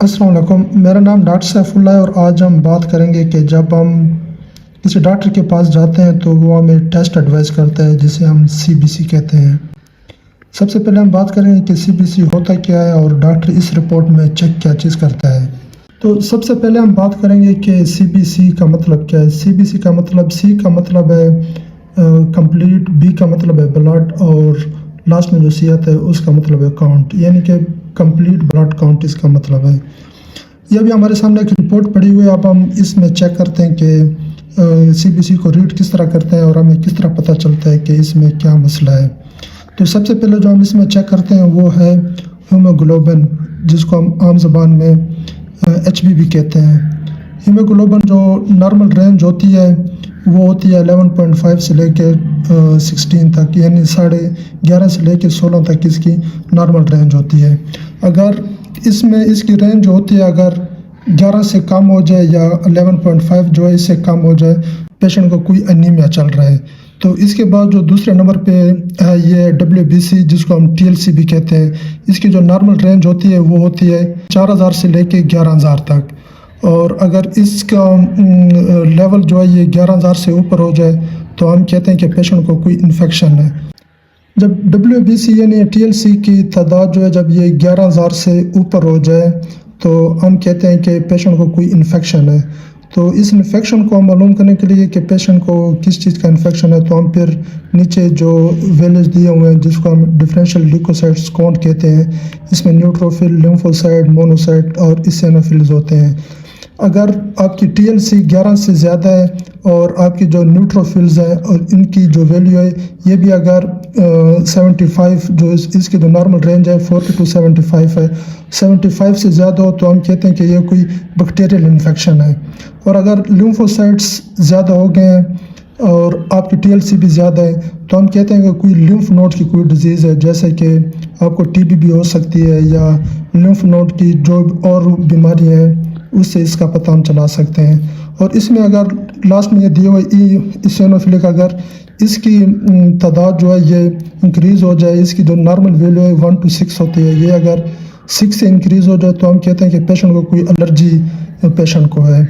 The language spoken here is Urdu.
السلام علیکم، میرا نام ڈاکٹر سیف اللہ ہے اور آج ہم بات کریں گے کہ جب ہم کسی ڈاکٹر کے پاس جاتے ہیں تو وہ ہمیں ٹیسٹ ایڈوائز کرتا ہے جسے ہم سی بی سی کہتے ہیں۔ سب سے پہلے ہم بات کریں گے کہ سی بی سی ہوتا کیا ہے اور ڈاکٹر اس رپورٹ میں چیک کیا چیز کرتا ہے۔ تو سب سے پہلے ہم بات کریں گے کہ سی بی سی کا مطلب کیا ہے۔ سی بی سی کا مطلب سی کا مطلب ہے کمپلیٹ، بی کا مطلب ہے بلڈ اور لاسٹ میں جو سی آتا ہے اس کا مطلب ہے کاؤنٹ، یعنی کہ کمپلیٹ بلڈ کاؤنٹ اس کا مطلب ہے۔ یہ بھی ہمارے سامنے ایک رپورٹ پڑی ہوئی ہے، اب ہم اس میں چیک کرتے ہیں کہ سی بی سی کو ریڈ کس طرح کرتے ہیں اور ہمیں کس طرح پتہ چلتا ہے کہ اس میں کیا مسئلہ ہے۔ تو سب سے پہلے جو ہم اس میں چیک کرتے ہیں وہ ہے ہیموگلوبن، جس کو ہم عام زبان میں ایچ بی بھی کہتے ہیں۔ ہیموگلوبن جو نارمل رینج ہوتی ہے وہ ہوتی ہے 11.5 سے لے کے 16 تک، یعنی 11.5 سے لے کے 16 تک اس کی نارمل رینج ہوتی ہے۔ اگر اس میں اس کی رینج جو ہوتی ہے اگر 11 سے کم ہو جائے یا 11.5 جو ہے اس سے کم ہو جائے، پیشنٹ کو کوئی انیمیا چل رہا ہے۔ تو اس کے بعد جو دوسرے نمبر پہ ہے یہ WBC، جس کو ہم TLC بھی کہتے ہیں۔ اس کی جو نارمل رینج ہوتی ہے وہ ہوتی ہے 4000 سے لے کے 11000 تک، اور اگر اس کا لیول جو ہے یہ 11000 سے اوپر ہو جائے تو ہم کہتے ہیں کہ پیشنٹ کو کوئی انفیکشن ہے۔ جب WBC یعنی TLC کی تعداد جو ہے جب یہ 11000 سے اوپر ہو جائے تو ہم کہتے ہیں کہ پیشنٹ کو کوئی انفیکشن ہے۔ تو اس انفیکشن کو ہم معلوم کرنے کے لیے کہ پیشنٹ کو کس چیز کا انفیکشن ہے تو ہم پھر نیچے جو ویلیوز دیے ہوئے ہیں جس کو ہم ڈفرینشیل لیوکوسائٹس کاؤنٹ کہتے ہیں، اس میں نیوٹروفل، لیمفوسائٹ، مونوسائٹ اور اسینوفلز ہوتے ہیں۔ اگر آپ کی TLC 11 سے زیادہ ہے اور آپ کی جو نیوٹروفلز ہیں اور ان کی جو ویلیو ہے یہ بھی اگر 75 جو اس کی جو نارمل رینج ہے 40 to 75 ہے، 75 سے زیادہ ہو تو ہم کہتے ہیں کہ یہ کوئی بیکٹیریل انفیکشن ہے۔ اور اگر لیمفوسائٹس زیادہ ہو گئے ہیں اور آپ کی TLC بھی زیادہ ہے تو ہم کہتے ہیں کہ کوئی لمف نوڈ کی کوئی ڈیزیز ہے، جیسے کہ آپ کو TB بھی ہو سکتی ہے یا لمف نوڈ کی جو اور بیماری ہیں اس سے اس کا پتہ ہم چلا سکتے ہیں۔ اور اس میں اگر لاسٹ میں یہ دیے ہوئے اسینوفلک اگر اس کی تعداد جو ہے یہ انکریز ہو جائے، اس کی جو نارمل ویلیو ہے 1 to 6 ہوتی ہے، یہ اگر 6 سے انکریز ہو جائے تو ہم کہتے ہیں کہ پیشنٹ کو کوئی الرجی پیشنٹ کو ہے۔